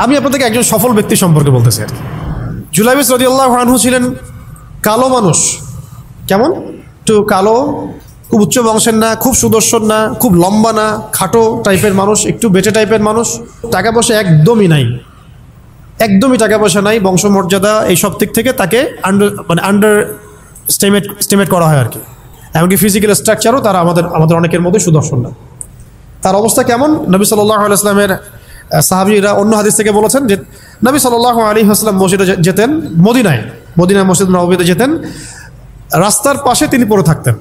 আমি আপনাদেরকে একজন সফল ব্যক্তি সম্পর্কে বলতেছি। জুলাইবিস রাদিয়াল্লাহু আনহু ছিলেন কালো মানুষ। কেমন? একটু কালো, খুব উচ্চ বংশের না, খুব সুদর্শন না, খুব লম্বা না, খাটো টাইপের মানুষ, একটু বেটে টাইপের মানুষ। টাকা পয়সা একদমই নাই, একদমই টাকা পয়সা নাই, বংশমর্যাদা এই সব দিক থেকে তাকে আন্ডার স্টিমেট করা হয় আর কি। এমনকি ফিজিক্যাল স্ট্রাকচারও তারা আমাদের অনেকের মধ্যে সুদর্শন না। তার অবস্থা কেমন? নবী সাল্লাল্লাহু আলাইহি ওয়াসাল্লামের সাহাবীরা অন্য হাদিস থেকে বলেছেন যে নবী সাল্লাল্লাহু আলাইহি ওয়াসাল্লাম মসজিদে যেতেন, মদিনায় মসজিদ নববীতে যেতেন, রাস্তার পাশে তিনি পড়ে থাকতেন।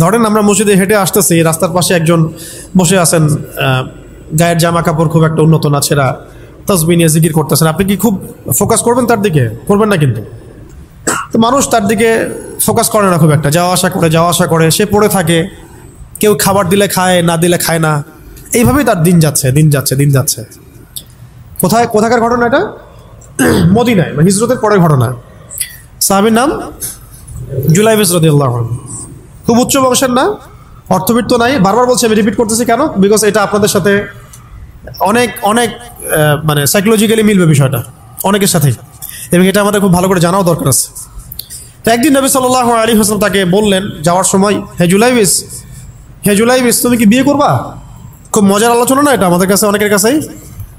ধরেন আমরা মসজিদে হেঁটে আসতেছি, রাস্তার পাশে একজন বসে আছেন, গায়ের জামা কাপড় খুব একটা উন্নত না, ছেঁড়া, তাসবিহ নিয়ে জিকির করতেছেন। আপনি কি খুব ফোকাস করবেন তার দিকে? করবেন না কিন্তু। তো মানুষ তার দিকে ফোকাস করে না খুব একটা, যাওয়া আসা করে, সে পড়ে থাকে। কেউ খাবার দিলে খায়, না দিলে খায় না। এইভাবেই তার দিন যাচ্ছে। কোথাকার ঘটনা এটা? মদিনায়, হিজরতের পরের ঘটনা। সাহাবীর নাম জুলাইবিস রাদিয়াল্লাহু আনহু। খুব উচ্চ বংশের না, অর্থবিত্ত নাই। বারবার বলছি, আমি রিপিট করতেছি কেন? বিকজ এটা আপনাদের সাথে অনেক মানে সাইকোলজিক্যালি মিলবে বিষয়টা অনেকের সাথেই, এবং এটা আমাদের খুব ভালো করে জানাও দরকার আছে। তো একদিন নবী সাল্লাল্লাহু আলাইহি ওয়াসাল্লাম তাকে বললেন যাওয়ার সময়, হে জুলাইবিস তুমি কি বিয়ে করবা? খুব মজার আলোচনা না এটা আমাদের কাছে, অনেকের কাছেই।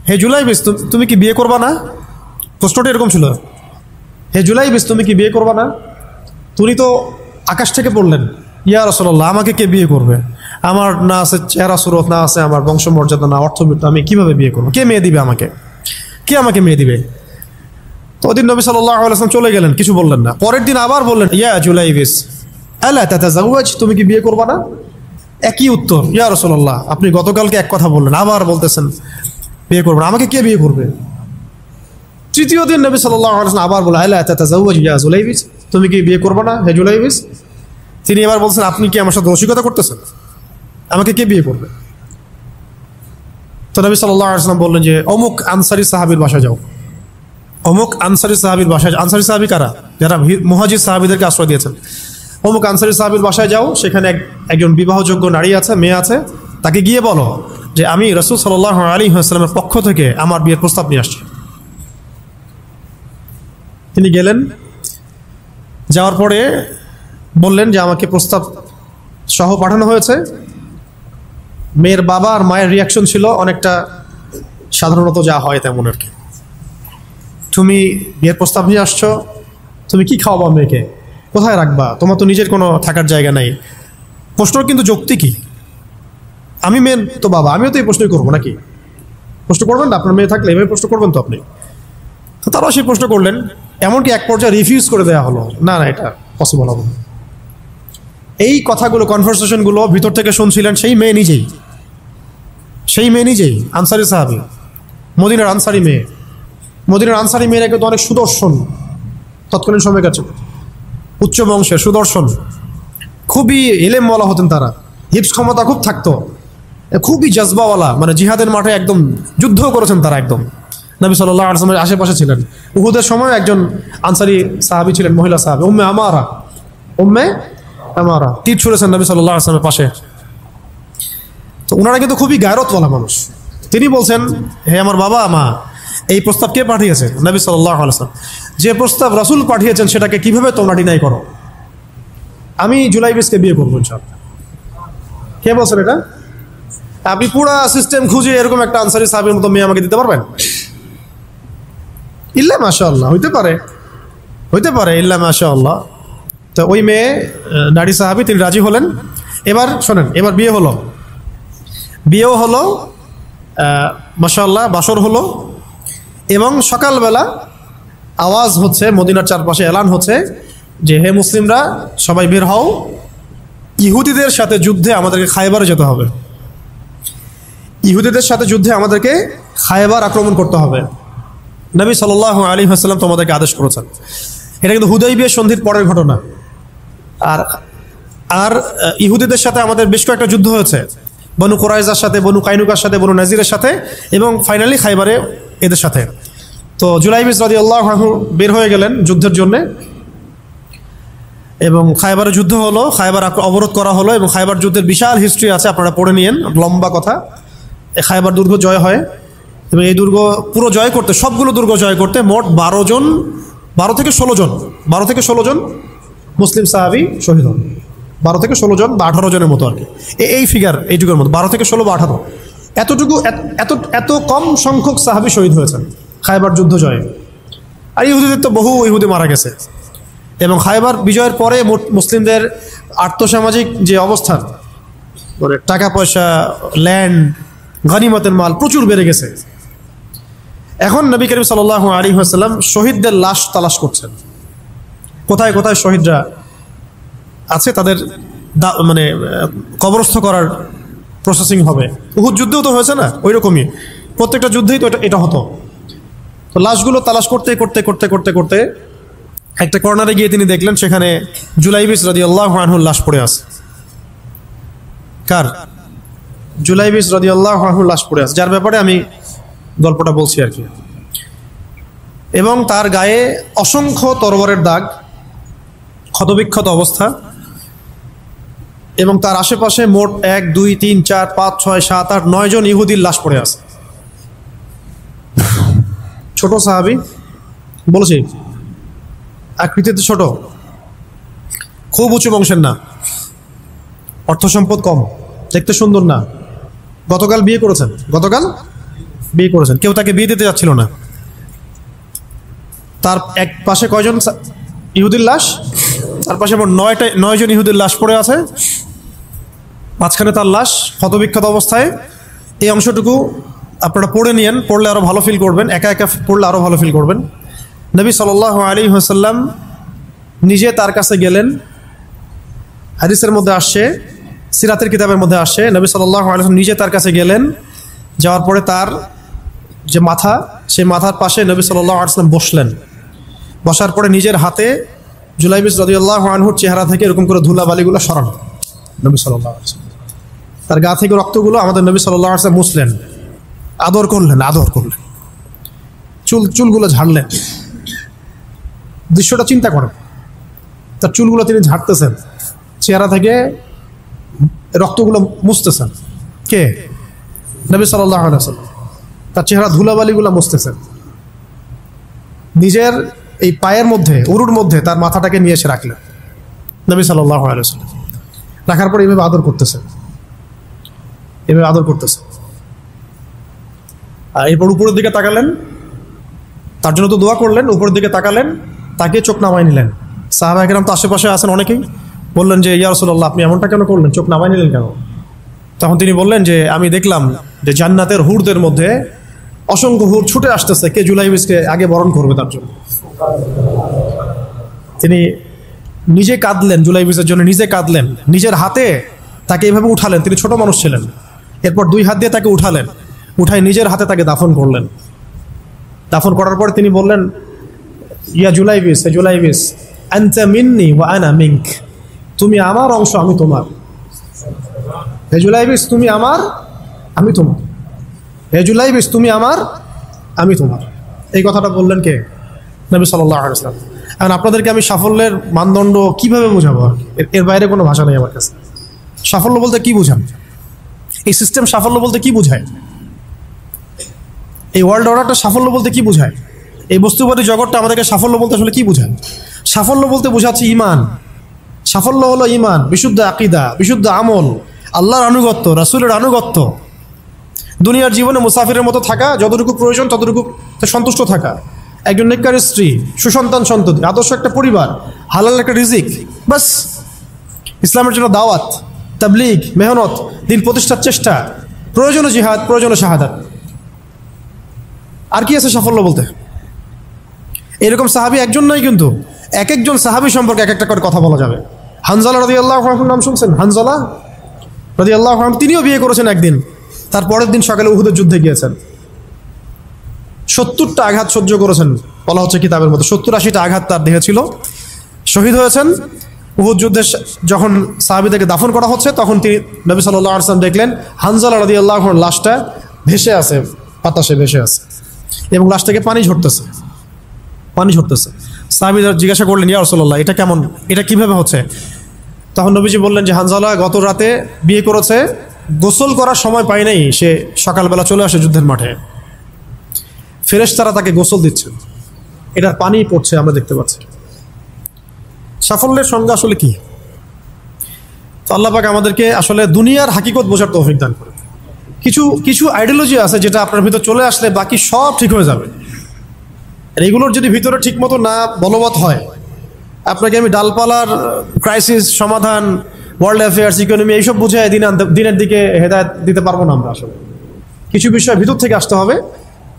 হে জুলাইবিস তুমি কি বিয়ে করবা না? প্রশ্নটা এরকম ছিল, হে জুলাইবিস তুমি কি বিয়ে করবা না? তুমি তো আকাশ থেকে বললেন, ইয়া রাসূলুল্লাহ আমাকে কে বিয়ে করবে? আমার না আছে চেহারা সুরত, না আছে আমার বংশমর্যাদা, না অর্থবিত্ত, আমি কিভাবে বিয়ে করবো? কে মেয়ে দিবে আমাকে? কে আমাকে মেয়ে দিবে? তো ওদিন নবী সাল্লাল্লাহু আলাইহি ওয়াসাল্লাম চলে গেলেন, কিছু বললেন না। পরের দিন আবার বললেন, ইয়া জুলাইবিস আলা তাতাযাওয়াজ তুমি কি বিয়ে করবা না? একই উত্তর, ইয়া রাসূলুল্লাহ আপনি গতকালকে এক কথা বললেন, আবার বলতেছেন বিয়ে করবেন, আমাকে কে বিয়ে করবে? তৃতীয় দিন নবী সাল্লাল্লাহু আলাইহি ওয়াসাল্লাম আবার বললেন, আলা তাতাযাওয়াজ ইয়া জুলাইবিস তুমি কি বিয়ে করবা না হে জুলাইবিস? তিনি এবার বলছেন, আপনি কি আমার সাথে রসিকতা করতেছেন? আমাকে কে বিয়ে করবে? তো নবী সাল্লাল্লাহু আলাইহি ওয়াসাল্লাম বললেন যে অমুক আনসারী সাহাবীর বাসায় যাও। অমুক আনসারী সাহাবীর বাসায়, আনসারী সাহাবী কারা? যারা মুহাজির সাহাবীদেরকে আশ্রয় দিয়েছেন। অমুক আনসারী সাহাবীর বাসায় যাও, সেখানে একজন বিবাহযোগ্য নারী আছে, মেয়ে আছে, তাকে গিয়ে বলো যে আমি রাসূল সাল্লাল্লাহু আলাইহি ওয়াসাল্লামের পক্ষ থেকে আমার বিয়ের প্রস্তাব নিয়ে আসছি। তিনি গেলেন, যাওয়ার পরে বললেন যে আমাকে প্রস্তাব সহ পাঠানো হয়েছে। মেয়ের বাবা আর মায়ের রিয়াকশন ছিল অনেকটা সাধারণত যা হয় তেমন আর কি। তুমি বিয়ের প্রস্তাব নিয়ে আসছো, তুমি কি খাওয়াবা মেয়েকে? কোথায় রাখবা? তোমার তো নিজের কোনো থাকার জায়গা নাই। প্রশ্ন কিন্তু যৌক্তিকই। আমি মেয়ের তো বাবা, আমিও তো এই প্রশ্নই করবো নাকি? প্রশ্ন করবেন না? আপনার মেয়ে থাকলে এভাবে প্রশ্ন করবেন তো আপনি। তো তারাও সেই প্রশ্ন করলেন, এমনকি এক পর্যায়ে রিফিউজ করে দেওয়া হলো, না এটা পসিবল হবে না। এই কথাগুলো, কনভারসেশনগুলো ভিতর থেকে শুনছিলেন সেই মেয়ে নিজেই, আনসারী সাহাবী, মদিনার আনসারী মেয়ে। মদিনার আনসারী মেয়েরা কিন্তু অনেক সুদর্শন তৎকালীন সময় কাছে, উচ্চ বংশের, সুদর্শন, খুবই এলেমওয়ালা হতেন তারা, হিপস ক্ষমতা খুব থাকতো, খুবই জজবাওয়ালা, মানে জিহাদের মাঠে একদম যুদ্ধ করেছেন তারা একদম। নবী সাল্লাল্লাহু আলাইহি ওয়াসাল্লামের আশেপাশে ছিলেন। উহুদের সময় একজন আনসারী সাহাবী ছিলেন, মহিলা সাহাবী, উম্মে আমারা তীর ছুঁড়েছেন নবী সাল্লাল্লাহু আলাইহি ওয়াসাল্লামের পাশে। তো ওনারা কিন্তু খুবই গায়রতওয়ালা মানুষ। তিনি বলছেন, হে আমার বাবা মা, এই প্রস্তাব কে পাঠিয়েছে? নবী সাল্লাল্লাহু আলাইহি ওয়াসাল্লাম। যে প্রস্তাব রাসূল পাঠিয়েছেন সেটাকে কিভাবে তোমরা ডিনাই করো? আমি জুলাইবিসকে বিয়ে করবো ইনশাআল্লাহ। কে বলছেন এটা? আপনি পুরা সিস্টেম খুঁজে এরকম একটা আনসারী সাহাবীর মতো মেয়ে আমাকে দিতে পারবেন? ইল্লা মাশাআল্লাহ, হইতে পারে ইল্লা মাশাআল্লাহ। তো ওই মেয়ে নারী সাহাবী, তিনি রাজি হলেন। এবার শোনেন, এবার বিয়েও হলো, মাশাআল্লাহ, বাসর হলো, এবং সকালবেলা আওয়াজ হচ্ছে, মদিনার চারপাশে এলান হচ্ছে যে হে মুসলিমরা সবাই বের হও, ইহুদিদের সাথে যুদ্ধে আমাদেরকে খায়বারে যেতে হবে। ইহুদিদের সাথে যুদ্ধে আমাদেরকে খায়বার আক্রমণ করতে হবে। নবী সাল্লাল্লাহু আলাইহি ওয়াসাল্লাম তোমাদেরকে আদেশ করেছেন। এটা কিন্তু হুদাইবিয়া সন্ধির পরের ঘটনা। আর ইহুদিদের সাথে আমাদের বেশ কয়েকটা যুদ্ধ হয়েছে, বনু কুরাইজার সাথে, বনু কাইনুকার সাথে, বনু নাজিরের সাথে, এবং ফাইনালি খায়বারে এদের সাথে। তো জুলাইবিস রাদিয়াল্লাহু আনহু বের হয়ে গেলেন যুদ্ধের জন্য, এবং খায়বারে যুদ্ধ হলো, খায়বার অবরোধ করা হলো, এবং খায়বার যুদ্ধের বিশাল হিস্ট্রি আছে, আপনারা পড়ে নিয়েন, লম্বা কথা। খায়বার দুর্গ জয় হয়, এবং এই দুর্গ পুরো জয় করতে, সবগুলো দুর্গ জয় করতে মোট 12 থেকে 16 জন মুসলিম সাহাবী শহীদ হন। 12 থেকে 16 জন বা 18 জনের মতো আর কি, এই ফিগার এইটুকুর মতো, 12 থেকে 16 বা 18 এতটুকু, এত কম সংখ্যক সাহাবী শহীদ হয়েছেন খায়বার যুদ্ধ জয়ে। আর ইহুদিদের তো বহু ইহুদি মারা গেছে। এবং খায়বার বিজয়ের পরে মুসলিমদের আর্থসামাজিক যে অবস্থান, মানে টাকা পয়সা, ল্যান্ড, গনিমতের মাল প্রচুর বেড়ে গেছে। এখন নবী করিম সাল্লাল্লাহু আলাইহি ওয়াসাল্লাম শহীদদের লাশ তালাশ করছেন, কোথায় কোথায় শহীদরা আছে, তাদের মানে কবরস্থ করার প্রসেসিং হবে। উহুদ যুদ্ধেও তো হয়েছে না, ওই রকমই প্রত্যেকটা যুদ্ধেই তো এটা হতো। তো লাশগুলো তালাশ করতে করতে করতে করতে করতে একটা কর্নারে গিয়ে তিনি দেখলেন সেখানে জুলাইবিস রাদিয়াল্লাহু আনহুর লাশ পড়ে আছে। কার? জুলাইবিস রাদিয়াল্লাহু আনহুর লাশ পড়ে আছে, যার ব্যাপারে আমি গল্পটা বলছি আর কি। এবং তার গায়ে অসংখ্য তরবারের দাগ, ক্ষতবিক্ষত অবস্থা, এবং তার আশেপাশে মোট 1 2 3 4 5 6 7 8 9 জন ইহুদির লাশ পড়ে আছে। ছোট সাহাবী, বলছি আকৃতিতে ছোট, খুব উঁচু বংশের না, অর্থ সম্পদ কম, দেখতে সুন্দর না। গতকাল বিয়ে করেছেন, কেউ তাকে বিয়ে দিতে যাচ্ছিল না। তার এক পাশে কয়জন ইহুদির লাশ? তার পাশে মোট 9 জন ইহুদির লাশ পড়ে আছে, মাঝখানে তার লাশ ক্ষতবিক্ষত অবস্থায়। এই অংশটুকু আপনারা পড়ে নিয়েন, পড়লে আরও ভালো ফিল করবেন, একা একা পড়লে আরও ভালো ফিল করবেন। নবী সাল্লাল্লাহু আলাইহি ওয়াসাল্লাম নিজে তার কাছে গেলেন। হাদিসের মধ্যে আসছে, সিরাতের কিতাবের মধ্যে আসছে, নবী সাল্লাল্লাহু আলাইহি ওয়াসাল্লাম নিজে তার কাছে গেলেন। যাওয়ার পরে তার যে মাথা, সেই মাথার পাশে নবী সাল্লাল্লাহু আলাইহি ওয়াসাল্লাম বসলেন। বসার পরে নিজের হাতে জুলাইবিস রাদিয়াল্লাহু আনহুর চেহারা থেকে এরকম করে ধুলাবালিগুলো সরান নবী সাল্লাল্লাহু আলাইহি ওয়াসাল্লাম। তার গা থেকে রক্তগুলো আমাদের নবী সাল্লাল্লাহু আলাইহি ওয়াসাল্লাম মুছলেন, আদর করলেন। চুলগুলো ঝাড়লেন। দৃশ্যটা চিন্তা করেন, তার চুলগুলো তিনি ঝাড়তেছেন, চেহারা থেকে রক্তগুলো মুছতেছেন। কে? নবী সাল্লাল্লাহু আলাইহি ওয়াসাল্লাম। তার চেহারা ধুলাবালিগুলো মুছতেছেন। নিজের এই পায়ের মধ্যে, উরুর মধ্যে তার মাথাটাকে নিয়ে এসে রাখলেন নবী সাল্লাল্লাহু আলাইহি ওয়াসাল্লাম। রাখার পরে এইভাবে আদর করতেছেন। আর এরপর উপরের দিকে তাকালেন, তার জন্য তো দোয়া করলেন, উপরের দিকে তাকালেন, তাকে চোখ নামাই নিলেন। সাহাবা একরাম তো আশেপাশে আছেন অনেকেই, বললেন যে ইয়া রাসূলুল্লাহ, আপনি এমনটা কেন করলেন, চোখ নামাই নিলেন কেন? তখন তিনি বললেন যে আমি দেখলাম যে জান্নাতের হুরদের মধ্যে অসংখ্য হুর ছুটে আসতেছে, কে জুলাইবিসকে আগে বরণ করবে তার জন্য। তিনি নিজে কাঁদলেন, জুলাইবিসের জন্য নিজে কাঁদলেন, নিজের হাতে তাকে এইভাবে উঠালেন। তিনি ছোট মানুষ ছিলেন। এরপর 2 হাত দিয়ে তাকে উঠালেন, উঠায় নিজের হাতে তাকে দাফন করলেন। দাফন করার পরে তিনি বললেন, ইয়া জুলাইবিস, হে জুলাইবিস, আনতা মিন্নি ওয়া আনা মিনক, তুমি আমার অংশ, আমি তোমার। হে জুলাইবিস, তুমি আমার, আমি তোমার। হে জুলাইবিস, তুমি আমার, আমি তোমার। এই কথাটা বললেন কে? নবী সাল্লাল্লাহু আলাইহি ওয়াসাল্লাম। এখন আপনাদেরকে আমি সাফল্যের মানদণ্ড কিভাবে বোঝাবো? এর বাইরে কোনো ভাষা নেই আমার কাছে। সাফল্য বলতে কি বোঝান? এই সিস্টেম সাফল্য বলতে কি বোঝায়? এই ওয়ার্ল্ড অর্ডারটা সাফল্য বলতে কি বোঝায়? এই বস্তুবাদী জগৎটা আমাদেরকে সাফল্য বলতে আসলে কি বোঝায়? সাফল্য বলতে বোঝাচ্ছে ইমান। সাফল্য হলো ইমান, বিশুদ্ধ আকীদা, বিশুদ্ধ আমল, আল্লাহর আনুগত্য, রাসূলের আনুগত্য, দুনিয়ার জীবনে মুসাফিরের মতো থাকা, যতটুকু প্রয়োজন ততটুকু সন্তুষ্ট থাকা, একজন নেককার স্ত্রী, সুসন্তান সন্ততি, আদর্শ একটা পরিবার, হালাল একটা রিজিক, বাস। ইসলামের জন্য দাওয়াত, তাবলীগ, মেহনত, দিন প্রতিষ্ঠার চেষ্টা, প্রয়োজনীয় জিহাদ, প্রয়োজনীয় শাহাদাত। আর কি আছে সাফল্য বলতে? এরকম সাহাবী একজন নয়, কিন্তু এক একজন সাহাবী সম্পর্কে এক একটা করে কথা বলা যাবে। হানজালা রাদিয়াল্লাহু আনহুর নাম শুনছেন? হানজালা রাদিয়াল্লাহু আনহু, তিনিও বিয়ে করেছেন একদিন। তার পরের দিন সকালে উহুদের যুদ্ধে গিয়েছেন। 70টা আঘাত সহ্য করেছেন, বলা হচ্ছে কিতাবের মধ্যে 70-80টা আঘাত তার দেহে ছিল। শহীদ হয়েছেন। উহুদ যুদ্ধে যখন সাহাবীদেরকে দাফন করা হচ্ছে, তখন তিনি নবী সাল্লাল্লাহু আলাইহি ওয়াসাল্লাম দেখলেন হানজালা রাদিয়াল্লাহু আনহুর লাশটা ভেসে আছে, বাতাসে ভেসে আছে, এবং লাশ থেকে পানি ঝরতেছে। সাহাবীরা জিজ্ঞাসা করলেন, ইয়া রাসূলুল্লাহ, এটা কেমন, এটা কিভাবে হচ্ছে? তখন নবীজি বললেন যে হানজালা গত রাতে বিয়ে করেছে, গোসল করার সময় পায় নাই, সে সকালবেলা চলে আসে যুদ্ধের মাঠে। ফেরেশতারা তাকে গোসল দিচ্ছেন, এটার পানি পড়ছে, আমরা দেখতে পাচ্ছি। সাফল্যের সংজ্ঞা আসলে কি? তো আল্লাহ পাক আমাদেরকে আসলে দুনিয়ার হাকিকত বোঝার তৌফিক দান করে। কিছু কিছু আইডিওলজি আছে যেটা আপনার ভিতর চলে আসলে বাকি সব ঠিক হয়ে যাবে। আর এগুলোর যদি ভিতরে ঠিকমতো না বলবৎ হয়, আপনাকে আমি ডালপালার ক্রাইসিস সমাধান, ওয়ার্ল্ড অ্যাফেয়ার্স, ইকোনমি এইসব বুঝে দিনের দিকে হেদায়েত দিতে পারবো না আমরা। আসলে কিছু বিষয় ভিতর থেকে আসতে হবে,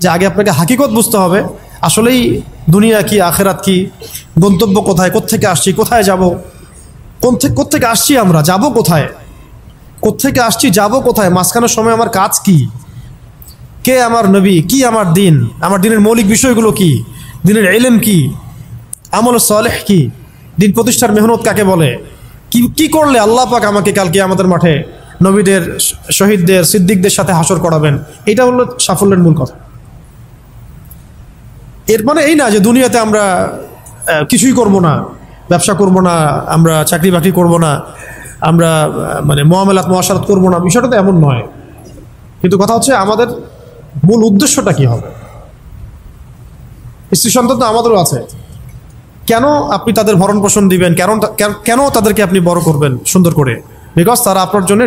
যে আগে আপনাকে হাকিকত বুঝতে হবে আসলেই দুনিয়া কি, আখেরাত কি, গন্তব্য কোথায়, কোত্থেকে আসছি, কোথায় যাব, কোত্থেকে আসছি, আমরা যাব কোথায়, কোত্থেকে আসছি, যাব কোথায়, মাঝখানের সময় আমার কাজ কি, কে আমার নবী, কি আমার দিন, আমার দিনের মৌলিক বিষয়গুলো কি, দিনের ইলম কি, আমল সালেহ কি, দিন প্রতিষ্ঠার মেহনত কাকে বলে, কি করলে আল্লাহ পাক আমাকে কালকে আমাদের মাঠে নবীদের, শহীদদের, সিদ্দিকদের সাথে হাসর করাবেন। এটা হলো সাফল্যের মূল কথা। এর মানে এই না যে দুনিয়াতে আমরা কিছুই করব না, ব্যবসা করব না, আমরা চাকরি বাকরি করব না, আমরা মানে মুআমালাত মুআশারাত করব না, বিষয়টা তো এমন নয়। কিন্তু কথা হচ্ছে আমাদের মূল উদ্দেশ্যটা কি হবে। স্ত্রী সন্তান তো আমাদেরও আছে, কেন আপনি তাদের ভরণ পোষণ দিবেন, কেন তাদেরকে আপনি বড় করবেন সুন্দর করে? বিকজ তারা আপনার জন্য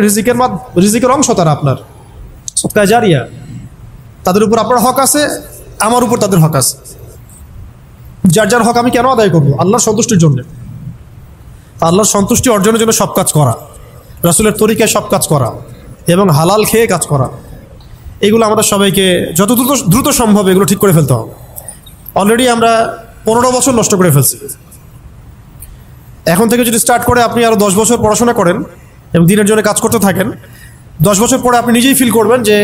রিজিকের অংশ, তারা আপনার সদকা জারিয়া, তাদের উপর আপনার হক আছে, আমার উপর তাদের হক আছে। যার যার হক আমি কেন আদায় করবো? আল্লাহর সন্তুষ্টির জন্য, আল্লাহর সন্তুষ্টি অর্জনের জন্য সব কাজ করা, রাসূলের তরিকায় সব কাজ করা এবং হালাল খেয়ে কাজ করা, এগুলো আমাদের সবাইকে যত দ্রুত সম্ভব এগুলো ঠিক করে ফেলতে হবে। অলরেডি আমরা 15 বছর নষ্ট করে ফেলছি। এখন থেকে যদি স্টার্ট করে আপনি আরও 10 বছর পড়াশোনা করেন এবং দিনের জন্য কাজ করতে থাকেন, 10 বছর পরে আপনি নিজেই ফিল করবেন যে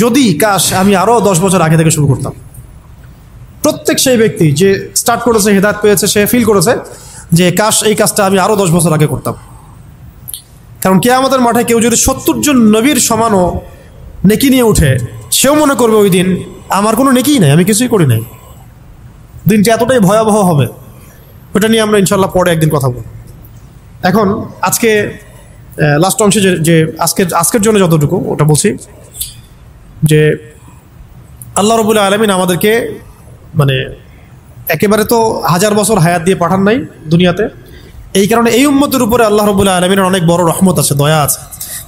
যদি কাশ আমি আরও 10 বছর আগে থেকে শুরু করতাম। প্রত্যেক সেই ব্যক্তি যে স্টার্ট করেছে, হেদায়েত পেয়েছে, সে ফিল করেছে যে কাশ এই কাজটা আমি আরও 10 বছর আগে করতাম। কারণ কিয়ামতের মাঠে কেউ যদি 70 জন নবীর সমানও নেকি নিয়ে উঠে, সেও মনে করবে ওই দিন আমার কোনো নেকিই নাই, আমি কিছুই করি নাই। দিনটি এতটাই ভয়াবহ হবে, ওটা নিয়ে আমরা ইনশাল্লাহ পরে একদিন কথা বলব। এখন আজকে লাস্ট অংশে যে আজকের জন্য যতটুকু ওটা বলছি, যে আল্লাহ রাব্বুল আলামিন আমাদেরকে মানে একেবারে তো 1000 বছর হায়াত দিয়ে পাঠান নাই দুনিয়াতে। এই কারণে এই উম্মতের উপরে আল্লাহ রাব্বুল আলামিনের অনেক বড় রহমত আছে, দয়া আছে।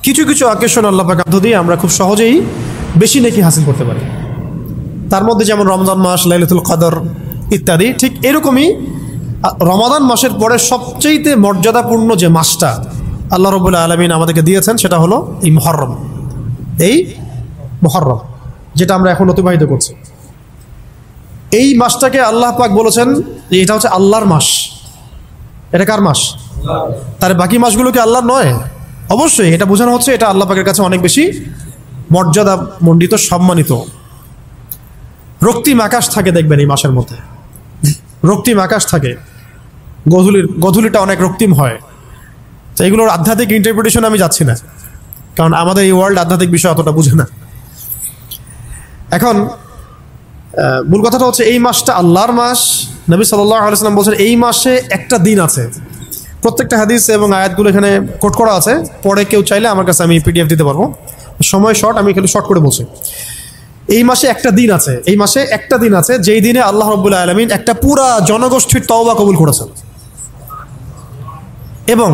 কিছু কিছু অকেশন আল্লাহ পাক দিয়ে আমরা খুব সহজেই বেশি নেকি হাসিল করতে পারি। তার মধ্যে যেমন রমজান মাস, লাইলাতুল কদর ইত্যাদি। ঠিক এরকমই রমাদান মাসের পরে সবচেয়ে মর্যাদাপূর্ণ যে মাসটা আল্লাহ রাব্বুল আলামিন আমাদেরকে দিয়েছেন সেটা হলো এই মুহররম। এই মুহররম যেটা আমরা এখন অতিবাহিত করছি, এই মাসটাকে আল্লাহ পাক বলেছেন যে এটা হচ্ছে আল্লাহর মাস। এটা কার মাস? তার বাকি মাসগুলো কি আল্লাহর নয়? অবশ্যই। এটা বোঝানো হচ্ছে এটা আল্লাহ পাকের কাছে অনেক বেশি মর্যাদা মণ্ডিত, সম্মানিত। রক্তিম আকাশ থাকে দেখবেন এই মাসের মধ্যে, রক্তিম আকাশ থাকে, গধূলিটা অনেক রক্তিম হয়। তো এগুলোর আধ্যাত্মিক ইন্টারপ্রিটেশন আমি যাচ্ছি না, কারণ আমাদের এই ওয়ার্ল্ড আধ্যাত্মিক বিষয় অতটা বুঝে না। এখন মূল কথাটা হচ্ছে এই মাসটা আল্লাহর মাস। নবী সাল্লাল্লাহু আলাইহি ওয়াসাল্লাম বলছেন এই মাসে একটা দিন আছে। প্রত্যেকটা হাদিস এবং আয়াতগুলো এখানে কোট করা আছে, পরে কেউ চাইলে আমার কাছে আমি পিডিএফ দিতে পারবো। সময় শর্ট, আমি একটু শর্ট করে বলছি। এই মাসে একটা দিন আছে, এই মাসে একটা দিন আছে যেই দিনে আল্লাহ রাব্বুল আলামিন একটা পুরা জনগোষ্ঠীর তওবা কবুল করেছেন, এবং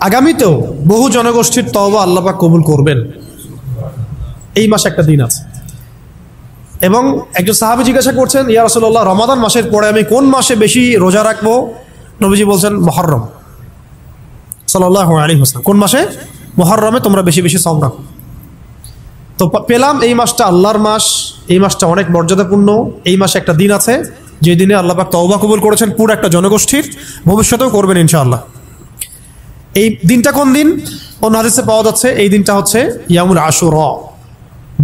আগামীতেও বহু জনগোষ্ঠীর তওবা আল্লাহ পাক কবুল করবেন। এই মাসে একটা দিন আছে। এবং একজন সাহাবী জিজ্ঞাসা করছেন, ইয়া রাসূলুল্লাহ, রমাদান মাসের পরে আমি কোন মাসে বেশি রোজা রাখবো? নবীজি বলছেন মুহররম সাল্লাল্লাহু আলাইহি ওয়াসাল্লাম। কোন মাসে? মুহররমে তোমরা বেশি বেশি সাওম রাখো। তো পেলাম এই মাসটা আল্লাহর মাস, এই মাসটা অনেক মর্যাদাপূর্ণ। এই মাসে একটা দিন আছে যে দিনে আল্লাহ পাক তওবা কবুল করেছেন পুরো একটা জনগোষ্ঠীর, ভবিষ্যতেও করবেন ইনশাআল্লাহ। এই দিনটা কোন দিন? অন্য হাদিসে পাওয়া যাচ্ছে এই দিনটা হচ্ছে ইয়ামুল আশুরা,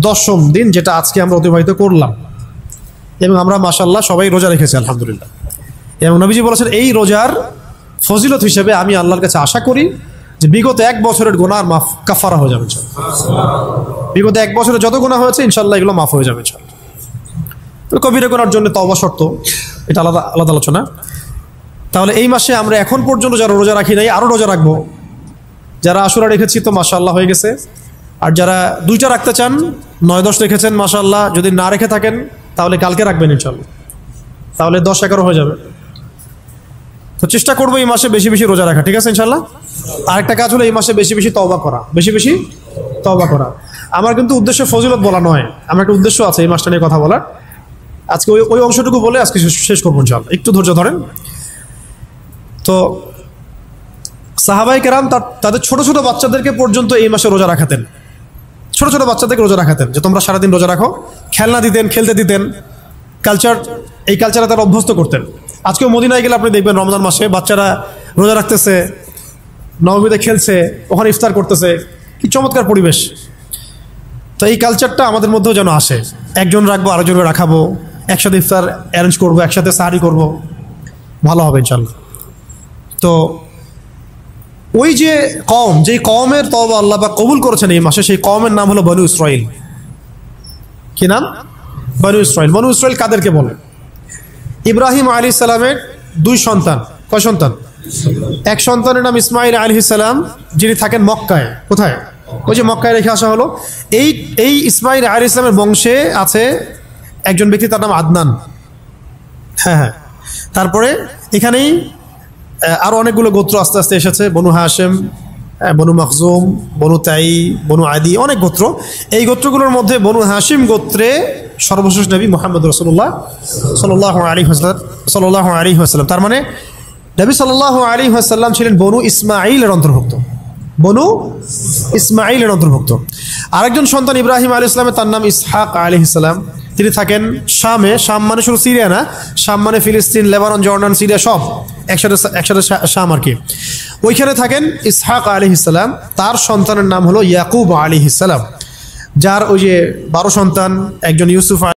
10ম দিন, যেটা আজকে আমরা অতিবাহিত করলাম। এবং আমরা মাশাআল্লাহ সবাই রোজা রেখেছি আলহামদুলিল্লাহ। এবং নবীজি বলেছেন এই রোজার ফজিলত হিসেবে আমি আল্লাহর কাছে আশা করি যে বিগত 1 বছরের গুনাহ মাফ কাফারা হয়ে যাবে ইনশাআল্লাহ। বিগত 1 বছরে যত গুনাহ হয়েছে ইনশাআল্লাহ এগুলো মাফ হয়ে যাবে ইনশাআল্লাহ। তো কবিরা গুনার জন্য তওবা শর্ত, এটা আলাদা আলাদা আলোচনা। তাহলে এই মাসে আমরা এখন পর্যন্ত যারা রোজা রাখি নাই আরও রোজা রাখবো। যারা আশুরা রেখেছি তো মাশাআল্লাহ হয়ে গেছে। আর যারা 2টা রাখতে চান, 9-10 রেখেছেন মাশাআল্লাহ। যদি না রেখে থাকেন তাহলে কালকে রাখবেন ইনশাল্লাহ, তাহলে 10-11 হয়ে যাবে। তো চেষ্টা করবো এই মাসে বেশি বেশি রোজা রাখা, ঠিক আছে ইনশাল্লাহ। আরেকটা কাজ হলো এই মাসে বেশি বেশি তওবা করা, বেশি বেশি তওবা করা। আমার কিন্তু উদ্দেশ্য ফজিলত বলা নয়, আমার একটা উদ্দেশ্য আছে এই মাসটা নিয়ে কথা বলার। আজকে ওই অংশটুকু বলে আজকে শেষ করবো ইনশাল্লাহ, একটু ধৈর্য ধরেন। তো সাহাবায়ে কেরাম তাদের ছোট ছোট বাচ্চাদেরকে পর্যন্ত এই মাসে রোজা রাখাতেন, ছোট ছোট বাচ্চাদেরকে রোজা রাখাতেন, যে তোমরা সারাদিন রোজা রাখো, খেলনা দিতেন, খেলতে দিতেন, এই কালচারে তারা অভ্যস্ত করতেন। আজকেও মদিনায় গেলে আপনি দেখবেন রমজান মাসে বাচ্চারা রোজা রাখতেছে, নবমীতে খেলছে, ওখানে ইফতার করতেছে, কি চমৎকার পরিবেশ। তো এই কালচারটা আমাদের মধ্যেও যেন আসে, একজন রাখবো আরেকজনকে রাখাবো, একসাথে ইফতার অ্যারেঞ্জ করবো, একসাথে সাহারি করব, ভালো হবে ইনশাল্লাহ। তো ওই যে কওম, যেই কওমের তওবা আল্লাহ পাক কবুল করেছেন এই মাসে, সেই কওমের নাম হলো বনু ইসরাইল। কি নাম? বনু ইসরাইল। বনু ইসরাইল কাদেরকে বলে? ইব্রাহিম আলাইহিস সালামের 2 সন্তান। কয় সন্তান? এক সন্তানের নাম ইসমাইল আলাইহিস সালাম, যিনি থাকেন মক্কায়। কোথায়? ওই যে মক্কায় রেখে আসা হলো। এই ইসমাইল আলাইহিস সালামের বংশে আছে একজন ব্যক্তি, তার নাম আদনান। হ্যাঁ, তারপরে এখানেই আরো অনেকগুলো গোত্র আস্তে আস্তে এসেছে, বনু হাশেম, বনু মখজুম, বনু তাই, বনু আদি, অনেক গোত্র। এই গোত্রগুলোর মধ্যে বনু হাশিম গোত্রে সর্বশেষ নবী মুহাম্মদ রাসূলুল্লাহ সাল্লাল্লাহু আলাইহি ওয়াসাল্লাম। তার মানে নবী সাল্লাল্লাহু আলাইহি ওয়াসাল্লাম ছিলেন বনু ইসমাঈলের অন্তর্ভুক্ত, বনু ইসমাঈলের অন্তর্ভুক্ত। আরেকজন সন্তান ইব্রাহিম আলাইহিস সালামের, তার নাম ইসহাক আলাইহিস সালাম। তিনি থাকেন শামে। শাম মানে শুধু সিরিয়া না, শাম মানে ফিলিস্তিন, লেবানন, জর্ডান, সিরিয়া সব একসাথে শাম আর কি। ওইখানে থাকেন ইসহাক আলাইহিস সালাম। তার সন্তানের নাম হলো ইয়াকুব আলাইহিস সালাম, যার ওই যে 12 সন্তান, একজন ইউসুফ